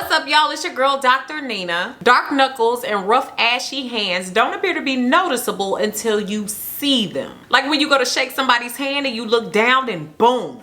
What's up, y'all? It's your girl, Dr. Nina. Dark knuckles and rough, ashy hands don't appear to be noticeable until you see them. Like when you go to shake somebody's hand and you look down and boom,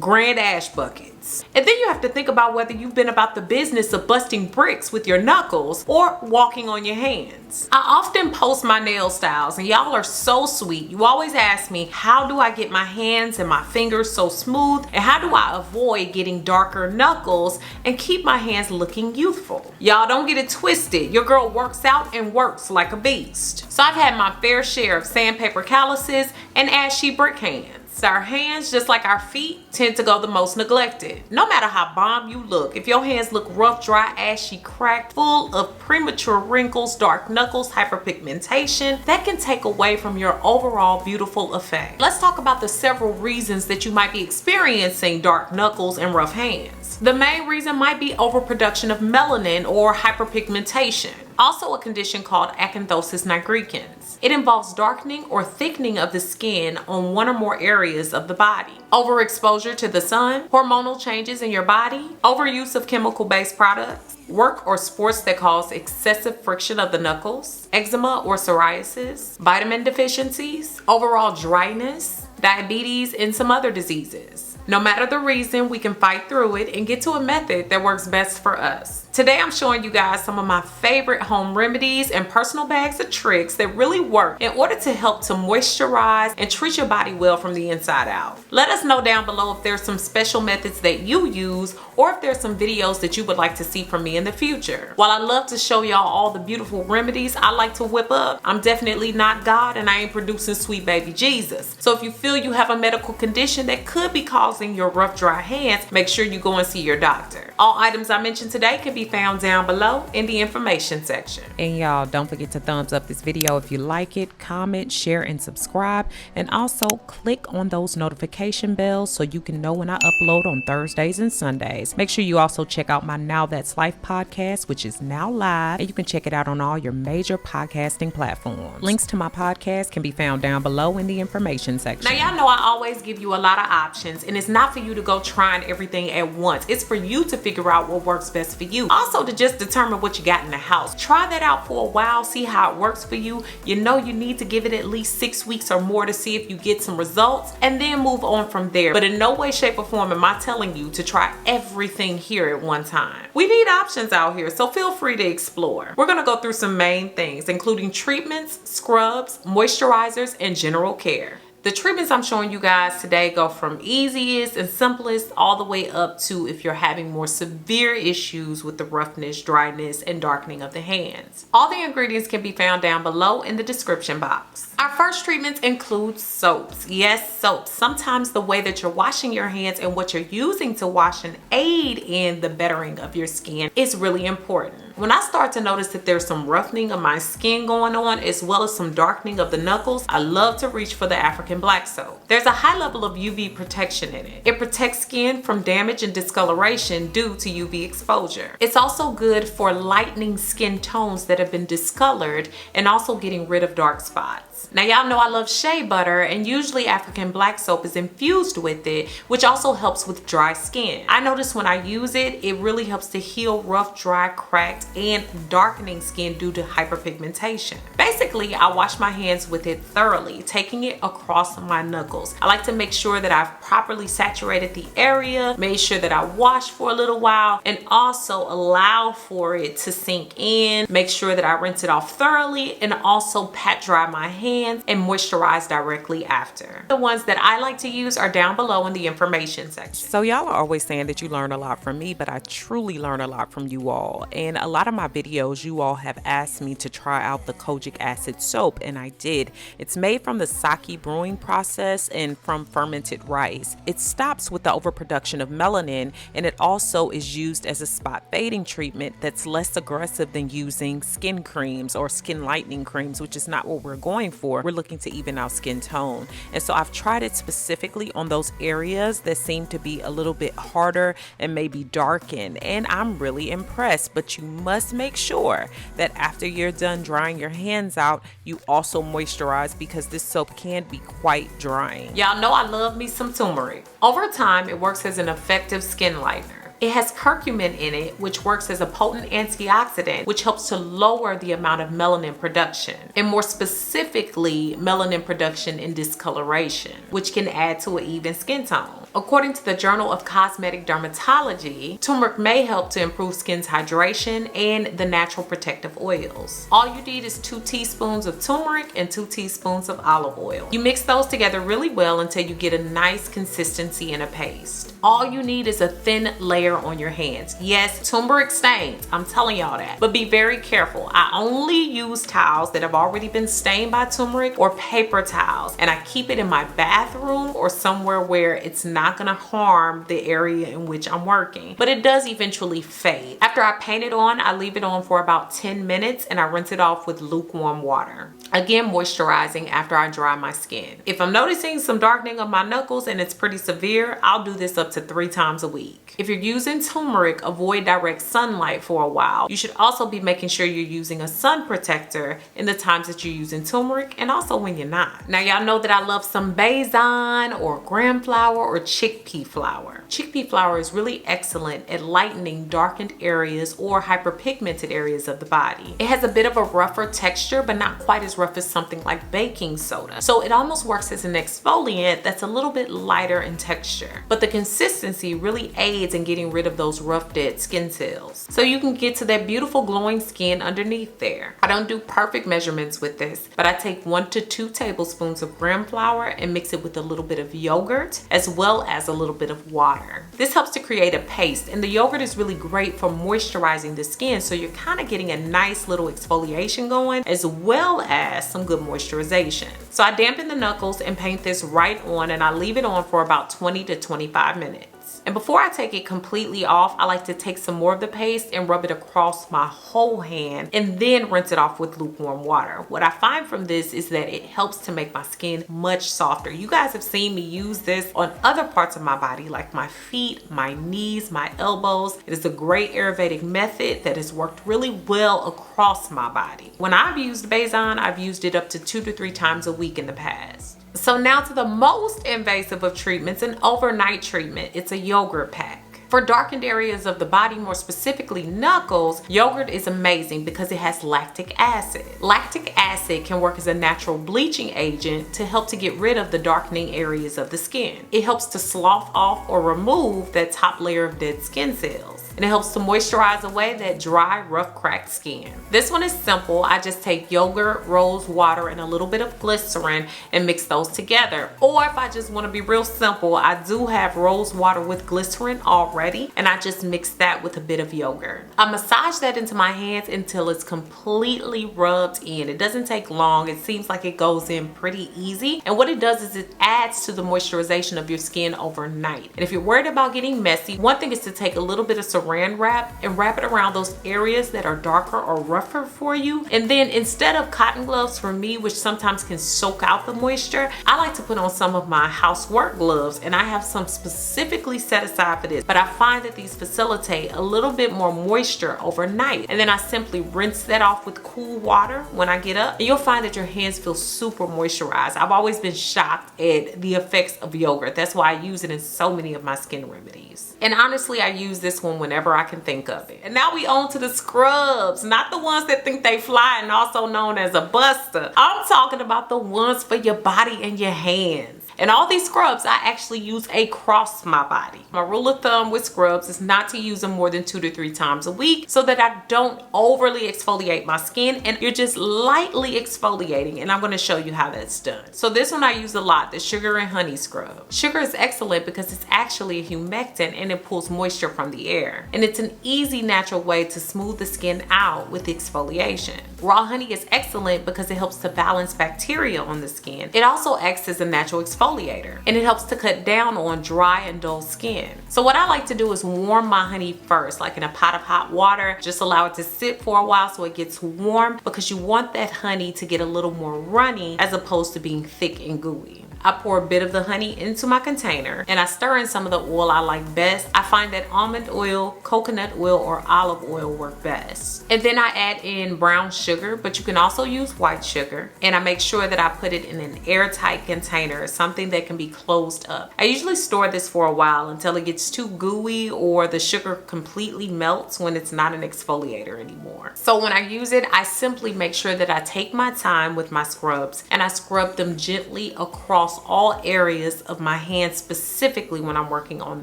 grand ash buckets. And then you have to think about whether you've been about the business of busting bricks with your knuckles or walking on your hands. I often post my nail styles and y'all are so sweet. You always ask me, how do I get my hands and my fingers so smooth? And how do I avoid getting darker knuckles and keep my hands looking youthful? Y'all don't get it twisted. Your girl works out and works like a beast. So I've had my fair share of sandpaper calluses and ashy brick hands. Our hands, just like our feet, tend to go the most neglected. No matter how bomb you look, if your hands look rough, dry, ashy, cracked, full of premature wrinkles, dark knuckles, hyperpigmentation, that can take away from your overall beautiful effect. Let's talk about the several reasons that you might be experiencing dark knuckles and rough hands. The main reason might be overproduction of melanin or hyperpigmentation, also a condition called Acanthosis Nigricans. It involves darkening or thickening of the skin on one or more areas of the body. Overexposure to the sun, hormonal changes in your body, overuse of chemical-based products, work or sports that cause excessive friction of the knuckles, eczema or psoriasis, vitamin deficiencies, overall dryness, diabetes, and some other diseases. No matter the reason, we can fight through it and get to a method that works best for us. Today, I'm showing you guys some of my favorite home remedies and personal bags of tricks that really work in order to help to moisturize and treat your body well from the inside out. Let us know down below if there's some special methods that you use or if there's some videos that you would like to see from me in the future. While I love to show y'all all the beautiful remedies I like to whip up, I'm definitely not God and I ain't producing sweet baby Jesus. So if you feel you have a medical condition that could be causing your rough, dry hands, make sure you go and see your doctor. All items I mentioned today can be found down below in the information section. And y'all, don't forget to thumbs up this video if you like it, comment, share, and subscribe. And also click on those notification bells so you can know when I upload on Thursdays and Sundays. Make sure you also check out my Now That's Life podcast, which is now live, and you can check it out on all your major podcasting platforms. Links to my podcast can be found down below in the information section. Now, y'all know I always give you a lot of options, and it's not for you to go trying everything at once. It's for you to figure out what works best for you. Also, to just determine what you got in the house. Try that out for a while, see how it works for you. You know you need to give it at least 6 weeks or more to see if you get some results, and then move on from there. But in no way, shape, or form am I telling you to try everything here at one time. We need options out here, so feel free to explore. We're gonna go through some main things, including treatments, scrubs, moisturizers, and general care. The treatments I'm showing you guys today go from easiest and simplest all the way up to if you're having more severe issues with the roughness, dryness, and darkening of the hands. All the ingredients can be found down below in the description box. Our first treatments include soaps. Yes, soaps. Sometimes the way that you're washing your hands and what you're using to wash and aid in the bettering of your skin is really important. When I start to notice that there's some roughening of my skin going on, as well as some darkening of the knuckles, I love to reach for the African black soap. There's a high level of UV protection in it. It protects skin from damage and discoloration due to UV exposure. It's also good for lightening skin tones that have been discolored and also getting rid of dark spots. Now, y'all know I love shea butter, and usually African black soap is infused with it, which also helps with dry skin. I notice when I use it, it really helps to heal rough, dry, cracked, and darkening skin due to hyperpigmentation. Basically, I wash my hands with it thoroughly, taking it across my knuckles. I like to make sure that I've properly saturated the area, made sure that I wash for a little while, and also allow for it to sink in. Make sure that I rinse it off thoroughly and also pat dry my hands and moisturize directly after. The ones that I like to use are down below in the information section. So y'all are always saying that you learn a lot from me, but I truly learn a lot from you all. And a lot of my videos, you all have asked me to try out the kojic acid soap, and I did. It's made from the sake brewing process and from fermented rice. It stops with the overproduction of melanin, and it also is used as a spot fading treatment that's less aggressive than using skin creams or skin lightening creams, which is not what we're going for. We're looking to even out skin tone. And so I've tried it specifically on those areas that seem to be a little bit harder and maybe darkened, and I'm really impressed. But you must make sure that after you're done drying your hands out, you also moisturize, because this soap can be quite drying. Y'all know I love me some turmeric. Over time, it works as an effective skin lightener. It has curcumin in it, which works as a potent antioxidant, which helps to lower the amount of melanin production, and more specifically, melanin production and discoloration, which can add to an even skin tone. According to the Journal of Cosmetic Dermatology, turmeric may help to improve skin's hydration and the natural protective oils. All you need is 2 teaspoons of turmeric and 2 teaspoons of olive oil. You mix those together really well until you get a nice consistency in a paste. All you need is a thin layer on your hands. Yes, turmeric stains, I'm telling y'all that. But be very careful. I only use towels that have already been stained by turmeric or paper towels, and I keep it in my bathroom or somewhere where it's not gonna harm the area in which I'm working. But it does eventually fade. After I paint it on, I leave it on for about 10 minutes and I rinse it off with lukewarm water. Again, moisturizing after I dry my skin. If I'm noticing some darkening of my knuckles and it's pretty severe, I'll do this up to 3 times a week. If you're using turmeric, avoid direct sunlight for a while. You should also be making sure you're using a sun protector in the times that you're using turmeric and also when you're not. Now y'all know that I love some Baysan or gram flour or chickpea flour. Chickpea flour is really excellent at lightening darkened areas or hyperpigmented areas of the body. It has a bit of a rougher texture, but not quite as rough as something like baking soda. So it almost works as an exfoliant that's a little bit lighter in texture. But the consistency really aids in getting rid of those rough dead skin cells. So you can get to that beautiful glowing skin underneath there. I don't do perfect measurements with this, but I take 1 to 2 tablespoons of gram flour and mix it with a little bit of yogurt as well as a little bit of water. This helps to create a paste, and the yogurt is really great for moisturizing the skin, so you're kind of getting a nice little exfoliation going as well as some good moisturization. So I dampen the knuckles and paint this right on, and I leave it on for about 20 to 25 minutes. And before I take it completely off, I like to take some more of the paste and rub it across my whole hand and then rinse it off with lukewarm water. What I find from this is that it helps to make my skin much softer. You guys have seen me use this on other parts of my body like my feet, my knees, my elbows. It is a great Ayurvedic method that has worked really well across my body. When I've used Baysan, I've used it up to 2 to 3 times a week in the past. So now to the most invasive of treatments, an overnight treatment. It's a yogurt pack. For darkened areas of the body, more specifically knuckles, yogurt is amazing because it has lactic acid. Lactic acid can work as a natural bleaching agent to help to get rid of the darkening areas of the skin. It helps to slough off or remove that top layer of dead skin cells. And it helps to moisturize away that dry, rough, cracked skin. This one is simple. I just take yogurt, rose water, and a little bit of glycerin and mix those together. Or if I just want to be real simple, I do have rose water with glycerin already, and I just mix that with a bit of yogurt. I massage that into my hands until it's completely rubbed in. It doesn't take long. It seems like it goes in pretty easy. And what it does is it adds to the moisturization of your skin overnight. And if you're worried about getting messy, one thing is to take a little bit of saran wrap and wrap it around those areas that are darker or rougher for you. And then instead of cotton gloves for me, which sometimes can soak out the moisture, I like to put on some of my housework gloves, and I have some specifically set aside for this. But I find that these facilitate a little bit more moisture overnight. And then I simply rinse that off with cool water when I get up, and you'll find that your hands feel super moisturized. I've always been shocked at the effects of yogurt. That's why I use it in so many of my skin remedies. And honestly, I use this one whenever I can think of it. And now we on to the scrubs, not the ones that think they fly and also known as a buster. I'm talking about the ones for your body and your hands. And all these scrubs, I actually use across my body. My rule of thumb with scrubs is not to use them more than 2 to 3 times a week so that I don't overly exfoliate my skin, and you're just lightly exfoliating, and I'm gonna show you how that's done. So this one I use a lot, the sugar and honey scrub. Sugar is excellent because it's actually a humectant and it pulls moisture from the air. And it's an easy natural way to smooth the skin out with exfoliation. Raw honey is excellent because it helps to balance bacteria on the skin. It also acts as a natural exfoliator, and it helps to cut down on dry and dull skin. So what I like to do is warm my honey first, like in a pot of hot water. Just allow it to sit for a while so it gets warm, because you want that honey to get a little more runny as opposed to being thick and gooey. I pour a bit of the honey into my container and I stir in some of the oil I like best. I find that almond oil, coconut oil, or olive oil work best. And then I add in brown sugar, but you can also use white sugar. And I make sure that I put it in an airtight container, something that can be closed up. I usually store this for a while until it gets too gooey or the sugar completely melts when it's not an exfoliator anymore. So when I use it, I simply make sure that I take my time with my scrubs and I scrub them gently across all areas of my hands, specifically when I'm working on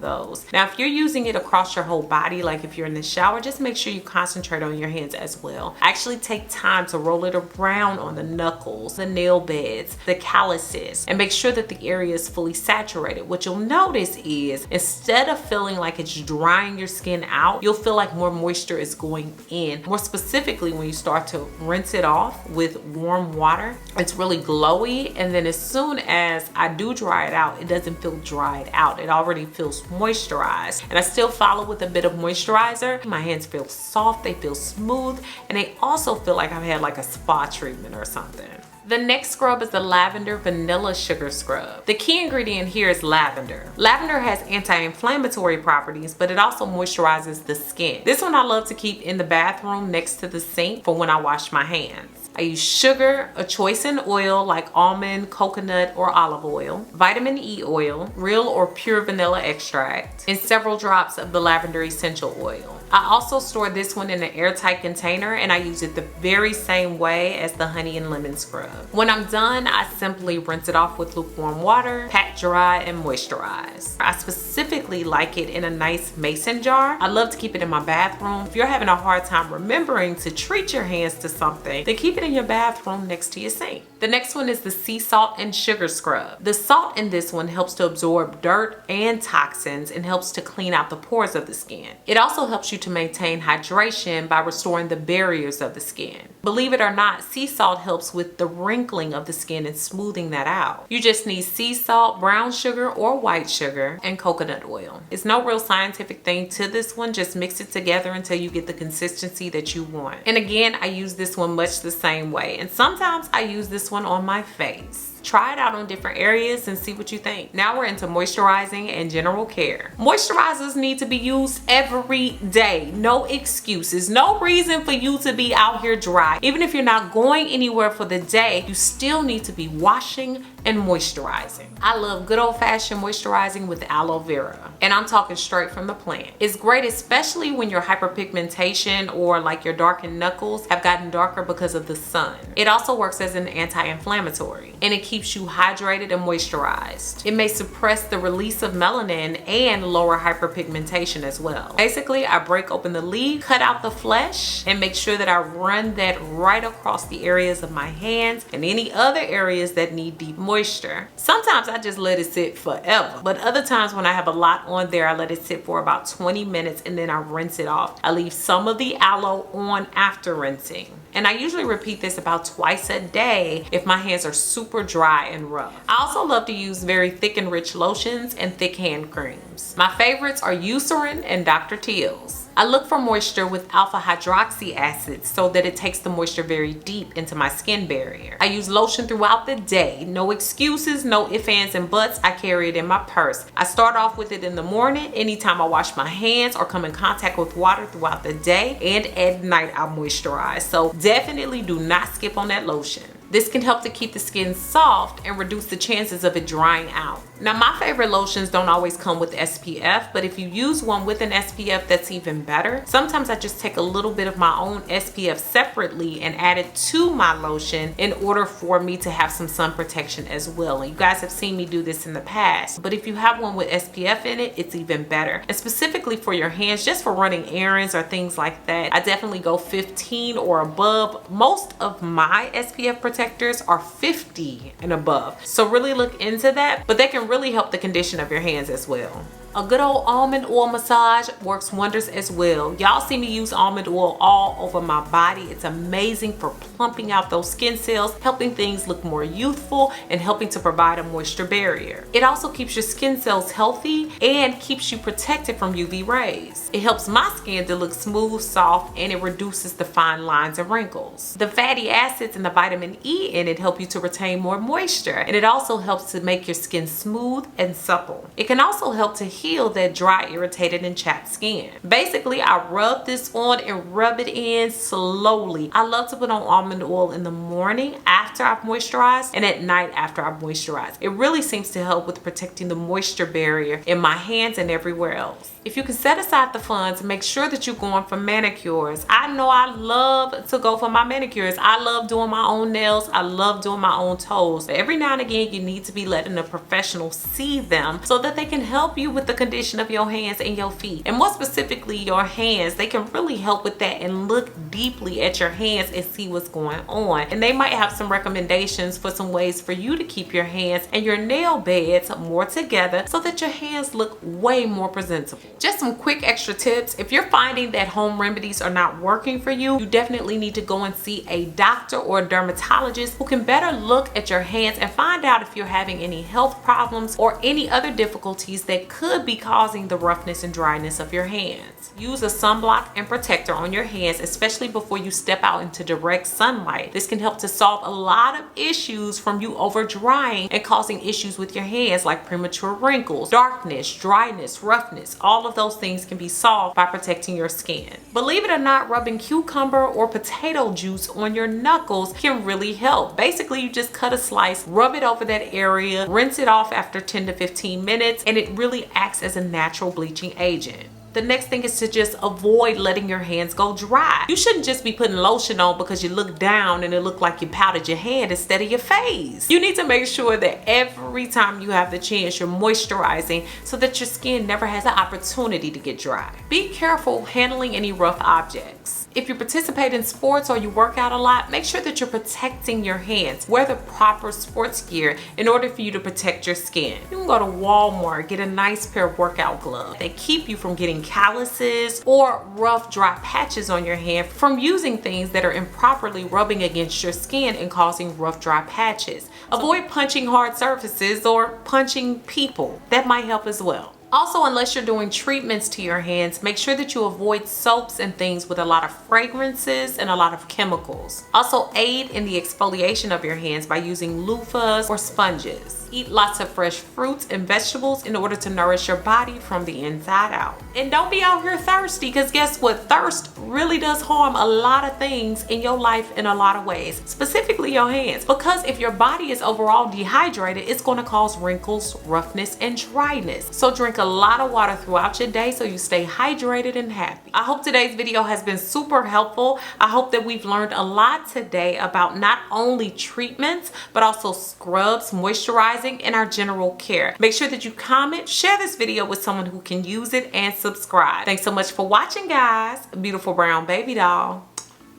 those. Now, if you're using it across your whole body, like if you're in the shower, just make sure you concentrate on your hands as well. I actually take time to roll it around on the knuckles, the nail beds, the calluses, and make sure that the area is fully saturated. What you'll notice is instead of feeling like it's drying your skin out, you'll feel like more moisture is going in. More specifically, when you start to rinse it off with warm water, it's really glowy, and then as soon as I do dry it out, it doesn't feel dried out. It already feels moisturized, and I still follow with a bit of moisturizer. My hands feel soft, they feel smooth, and they also feel like I've had like a spa treatment or something. The next scrub is the Lavender Vanilla Sugar Scrub. The key ingredient here is lavender. Lavender has anti-inflammatory properties, but it also moisturizes the skin. This one I love to keep in the bathroom next to the sink for when I wash my hands. I use sugar, a choice in oil like almond, coconut, or olive oil, vitamin E oil, real or pure vanilla extract, and several drops of the lavender essential oil. I also store this one in an airtight container and I use it the very same way as the honey and lemon scrub. When I'm done, I simply rinse it off with lukewarm water, pat dry, and moisturize. I specifically like it in a nice mason jar. I love to keep it in my bathroom. If you're having a hard time remembering to treat your hands to something, then keep it in your bathroom next to your sink. The next one is the Sea Salt and Sugar Scrub. The salt in this one helps to absorb dirt and toxins and helps to clean out the pores of the skin. It also helps you to maintain hydration by restoring the barriers of the skin. Believe it or not, sea salt helps with the wrinkling of the skin and smoothing that out. You just need sea salt, brown sugar or white sugar, and coconut oil. It's no real scientific thing to this one, just mix it together until you get the consistency that you want. And again, I use this one much the same way, and sometimes I use this one on my face. Try it out on different areas and see what you think. Now we're into moisturizing and general care. Moisturizers need to be used every day. No excuses. No reason for you to be out here dry. Even if you're not going anywhere for the day, you still need to be washing and moisturizing. I love good old-fashioned moisturizing with aloe vera, and I'm talking straight from the plant. It's great especially when your hyperpigmentation or like your darkened knuckles have gotten darker because of the sun. It also works as an anti-inflammatory, and it keeps you hydrated and moisturized. It may suppress the release of melanin and lower hyperpigmentation as well. Basically, I break open the leaf, cut out the flesh, and make sure that I run that right across the areas of my hands and any other areas that need deep moisture. Sometimes I just let it sit forever, but other times when I have a lot on there, I let it sit for about 20 minutes and then I rinse it off. I leave some of the aloe on after rinsing. And I usually repeat this about twice a day if my hands are super dry and rough. I also love to use very thick and rich lotions and thick hand creams. My favorites are Eucerin and Dr. Teal's. I look for moisture with alpha hydroxy acids so that it takes the moisture very deep into my skin barrier. I use lotion throughout the day. No excuses, no ifs, ands, and buts. I carry it in my purse. I start off with it in the morning, anytime I wash my hands or come in contact with water throughout the day, and at night I moisturize. So definitely do not skip on that lotion. This can help to keep the skin soft and reduce the chances of it drying out. Now, my favorite lotions don't always come with SPF, but if you use one with an SPF, that's even better. Sometimes I just take a little bit of my own SPF separately and add it to my lotion in order for me to have some sun protection as well. And you guys have seen me do this in the past, but if you have one with SPF in it, it's even better. And specifically for your hands, just for running errands or things like that, I definitely go 15 or above. Most of my SPF protectors are 50 and above, so really look into that, but they can really help the condition of your hands as well. A good old almond oil massage works wonders as well. Y'all see me use almond oil all over my body. It's amazing for plumping out those skin cells, helping things look more youthful, and helping to provide a moisture barrier. It also keeps your skin cells healthy and keeps you protected from UV rays. It helps my skin to look smooth, soft, and it reduces the fine lines and wrinkles. The fatty acids and the vitamin E in it help you to retain more moisture, and it also helps to make your skin smooth and supple. It can also help to heal that dry, irritated, and chapped skin. Basically, I rub this on and rub it in slowly. I love to put on almond oil in the morning after I've moisturized and at night after I've moisturized. It really seems to help with protecting the moisture barrier in my hands and everywhere else. If you can set aside the funds, make sure that you're going for manicures. I know I love to go for my manicures. I love doing my own nails. I love doing my own toes. But every now and again, you need to be letting a professional see them so that they can help you with the condition of your hands and your feet. And more specifically, your hands. They can really help with that and look deeply at your hands and see what's going on. And they might have some recommendations for some ways for you to keep your hands and your nail beds more together so that your hands look way more presentable. Just some quick extra tips. If you're finding that home remedies are not working for you, you definitely need to go and see a doctor or a dermatologist who can better look at your hands and find out if you're having any health problems or any other difficulties that could be causing the roughness and dryness of your hands. Use a sunblock and protector on your hands, especially before you step out into direct sunlight. This can help to solve a lot of issues from you over drying and causing issues with your hands like premature wrinkles, darkness, dryness, roughness. All of those things can be solved by protecting your skin. Believe it or not, rubbing cucumber or potato juice on your knuckles can really help. Basically, you just cut a slice, rub it over that area, rinse it off after 10 to 15 minutes, and it really acts as a natural bleaching agent. The next thing is to just avoid letting your hands go dry. You shouldn't just be putting lotion on because you look down and it looked like you powdered your hand instead of your face. You need to make sure that every time you have the chance, you're moisturizing so that your skin never has the opportunity to get dry. Be careful handling any rough objects. If you participate in sports or you work out a lot, make sure that you're protecting your hands. Wear the proper sports gear in order for you to protect your skin. You can go to Walmart, get a nice pair of workout gloves. They keep you from getting calluses or rough, dry patches on your hand from using things that are improperly rubbing against your skin and causing rough, dry patches. Avoid punching hard surfaces or punching people. That might help as well. Also, unless you're doing treatments to your hands, make sure that you avoid soaps and things with a lot of fragrances and a lot of chemicals. Also, aid in the exfoliation of your hands by using loofahs or sponges. Eat lots of fresh fruits and vegetables in order to nourish your body from the inside out. And don't be out here thirsty, because guess what? Thirst really does harm a lot of things in your life in a lot of ways, specifically your hands. Because if your body is overall dehydrated, it's going to cause wrinkles, roughness, and dryness. So drink a lot of water throughout your day so you stay hydrated and happy. I hope today's video has been super helpful. I hope that we've learned a lot today about not only treatments, but also scrubs, moisturizing, and our general care. Make sure that you comment, share this video with someone who can use it, and subscribe. Thanks so much for watching, guys. Beautiful brown baby doll.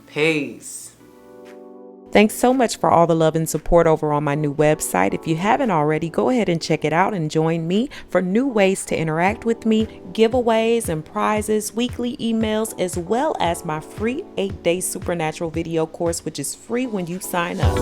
Peace. Thanks so much for all the love and support over on my new website. If you haven't already, go ahead and check it out and join me for new ways to interact with me, giveaways and prizes, weekly emails, as well as my free 8-day supernatural video course, which is free when you sign up.